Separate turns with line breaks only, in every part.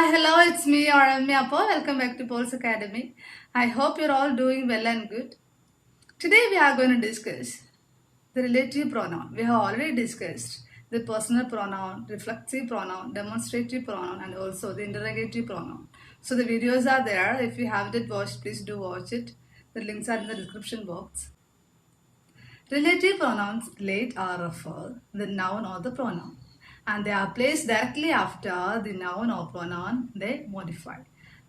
Hello, it's me, Ramya Paul. Welcome back to Paul's Academy. I hope you're all doing well and good. Today we are going to discuss the relative pronoun. We have already discussed the personal pronoun, reflexive pronoun, demonstrative pronoun, and also the interrogative pronoun. So the videos are there. If you haven't watched, please do watch it. The links are in the description box. Relative pronouns relate or refer the noun or the pronoun, and they are placed directly after the noun or pronoun they modify.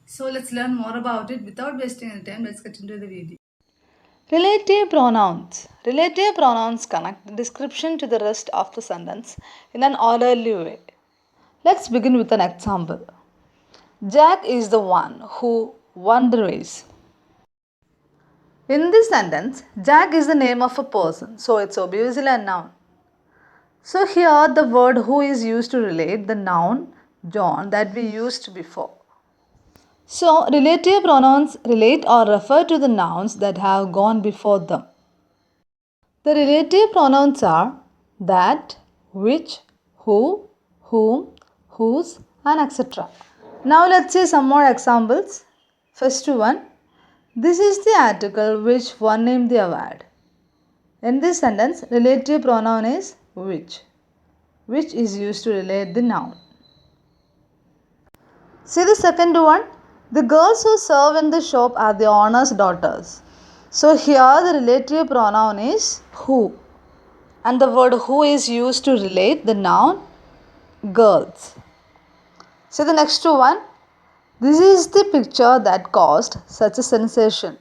So let's learn more about it without wasting any time. Let's get into the video. Relative pronouns. Relative pronouns connect the description to the rest of the sentence in an orderly way. Let's begin with an example. Jack is the one who won the race. In this sentence, Jack is the name of a person, so it's obviously a noun. So here the word who is used to relate the noun John that we used before. So relative pronouns relate or refer to the nouns that have gone before them. The relative pronouns are that, which, who, whom, whose, and etc. Now let's see some more examples. First one, this is the article which won him the award. In this sentence, relative pronoun is which is used to relate the noun. See the second one. The girls who serve in the shop are the owner's daughters. So here the relative pronoun is who. And the word who is used to relate the noun girls. See the next one. This is the picture that caused such a sensation.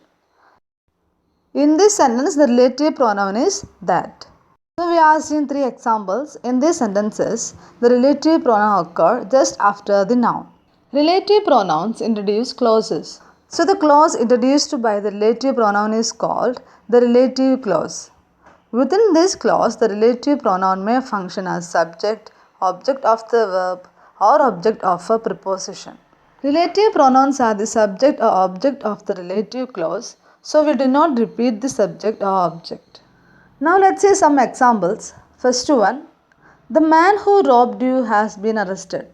In this sentence, the relative pronoun is that. So we have seen three examples. In these sentences, the relative pronoun occur just after the noun. Relative pronouns introduce clauses. So the clause introduced by the relative pronoun is called the relative clause. Within this clause, the relative pronoun may function as subject, object of the verb, or object of a preposition. Relative pronouns are the subject or object of the relative clause, so we do not repeat the subject or object. Now let's see some examples. First one, the man who robbed you has been arrested.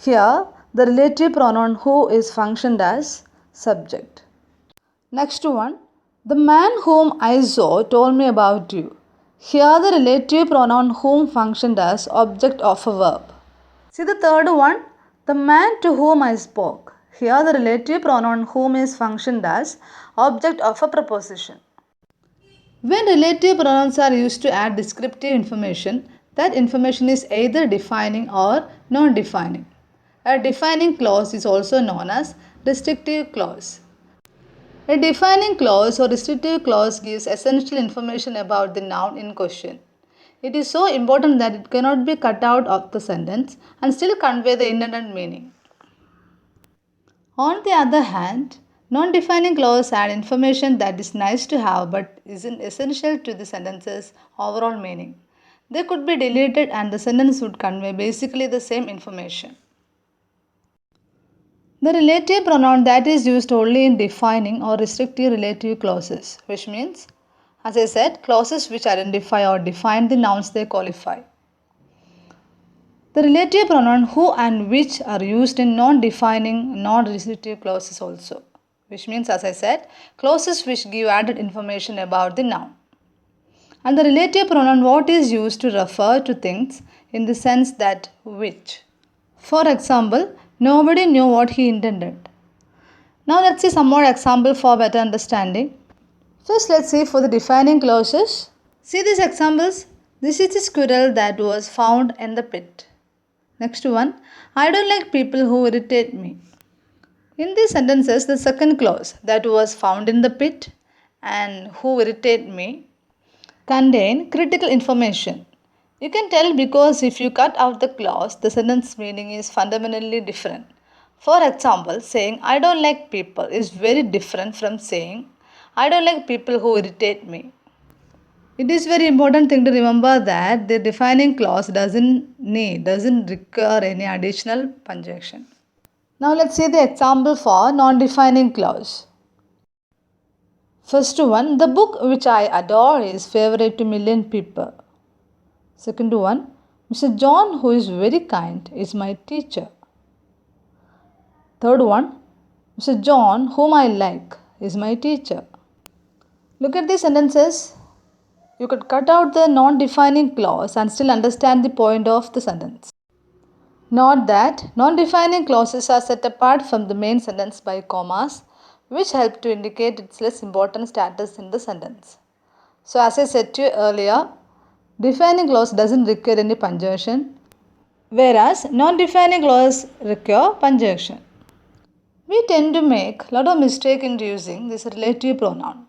Here, the relative pronoun who is functioned as subject. Next one, the man whom I saw told me about you. Here, the relative pronoun whom functioned as object of a verb. See the third one, the man to whom I spoke. Here, the relative pronoun whom is functioned as object of a preposition. When relative pronouns are used to add descriptive information, that information is either defining or non-defining. A defining clause is also known as restrictive clause. A defining clause or restrictive clause gives essential information about the noun in question. It is so important that it cannot be cut out of the sentence and still convey the intended meaning. On the other hand, non-defining clauses add information that is nice to have but isn't essential to the sentence's overall meaning. They could be deleted and the sentence would convey basically the same information. The relative pronoun that is used only in defining or restrictive relative clauses, which means, as I said, clauses which identify or define the nouns they qualify. The relative pronoun who and which are used in non-defining, non-restrictive clauses also, which means, as I said, clauses which give added information about the noun. And the relative pronoun what is used to refer to things in the sense that which. For example, nobody knew what he intended. Now let's see some more example for better understanding. First let's see for the defining clauses. See these examples. This is the squirrel that was found in the pit. Next one, I don't like people who irritate me. In these sentences, the second clause, that was found in the pit and who irritate me, contain critical information. You can tell because if you cut out the clause, the sentence meaning is fundamentally different. For example, saying I don't like people is very different from saying I don't like people who irritate me. It is very important thing to remember that the defining clause doesn't require any additional punctuation. Now let's see the example for non-defining clause. First one, the book which I adore is favorite to million people. Second one, Mr. John who is very kind is my teacher. Third one, Mr. John, whom I like, is my teacher. Look at these sentences. You could cut out the non-defining clause and still understand the point of the sentence. Note that non-defining clauses are set apart from the main sentence by commas, which help to indicate its less important status in the sentence. So as I said to you earlier, defining clause doesn't require any punctuation, whereas non-defining clause require punctuation. We tend to make a lot of mistake in using this relative pronoun.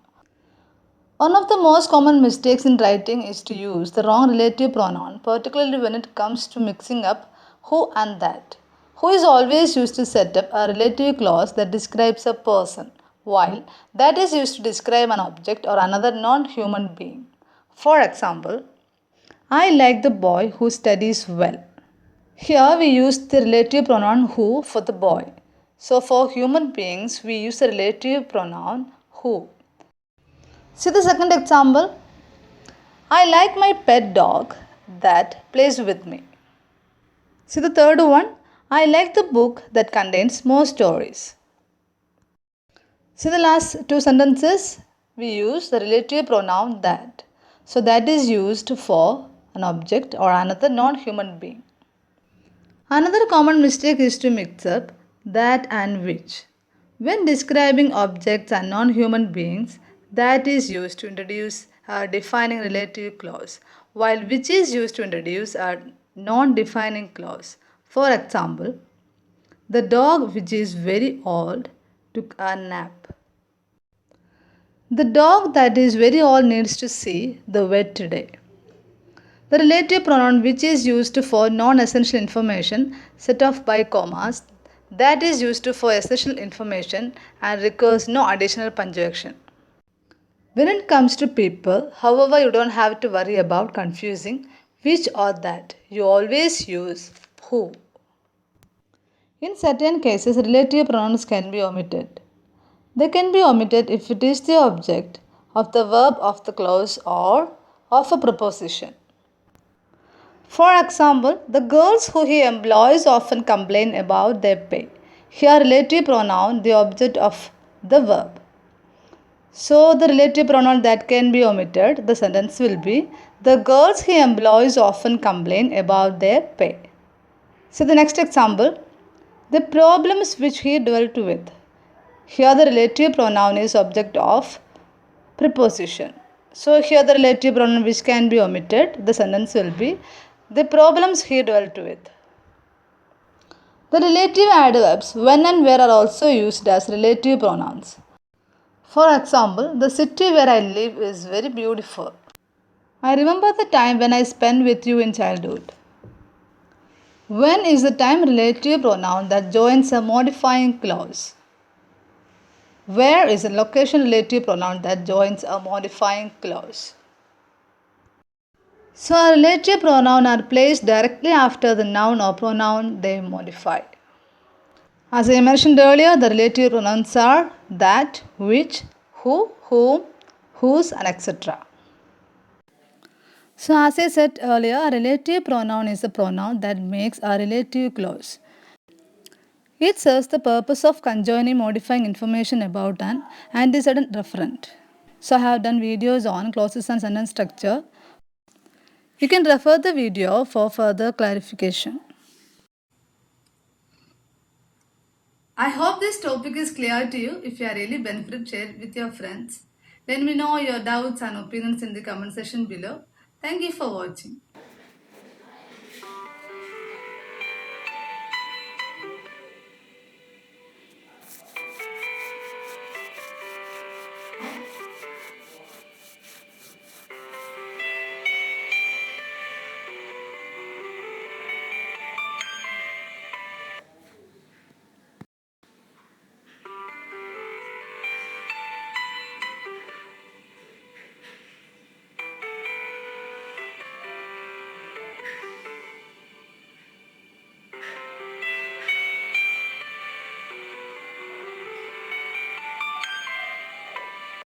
One of the most common mistakes in writing is to use the wrong relative pronoun, particularly when it comes to mixing up who and that. Who is always used to set up a relative clause that describes a person, while that is used to describe an object or another non human being. For example, I like the boy who studies well. Here we use the relative pronoun who for the boy. So for human beings, we use the relative pronoun who. See the second example. I like my pet dog that plays with me. See the third one. I like the book that contains more stories. See the last two sentences. We use the relative pronoun that. So that is used for an object or another non-human being. Another common mistake is to mix up that and which. When describing objects and non-human beings, that is used to introduce a defining relative clause, while which is used to introduce a non-defining clause. For example, the dog which is very old took a nap. The dog that is very old needs to see the vet today. The relative pronoun which is used for non-essential information set off by commas, that is used for essential information and requires no additional punctuation. When it comes to people, however, you don't have to worry about confusing which or that. You always use who. In certain cases, relative pronouns can be omitted. They can be omitted if it is the object of the verb of the clause or of a preposition. For example, the girls who he employs often complain about their pay. Here, relative pronoun, the object of the verb. So, the relative pronoun that can be omitted, the sentence will be, the girls he employs often complain about their pay. So, the next example, the problems which he dealt with. Here, the relative pronoun is object of preposition. So, here the relative pronoun which can be omitted, the sentence will be, the problems he dealt with. The relative adverbs when and where are also used as relative pronouns. For example, the city where I live is very beautiful. I remember the time when I spent with you in childhood. When is the time relative pronoun that joins a modifying clause. Where is a location relative pronoun that joins a modifying clause. So, a relative pronoun are placed directly after the noun or pronoun they modify. As I mentioned earlier, the relative pronouns are that, which, who, whom, whose, and etc. So, as I said earlier, a relative pronoun is a pronoun that makes a relative clause. It serves the purpose of conjoining modifying information about an antecedent referent. So, I have done videos on clauses and sentence structure. You can refer the video for further clarification. I hope this topic is clear to you. If you are really benefited, share it with your friends. Let me know your doubts and opinions in the comment section below. Thank you for watching.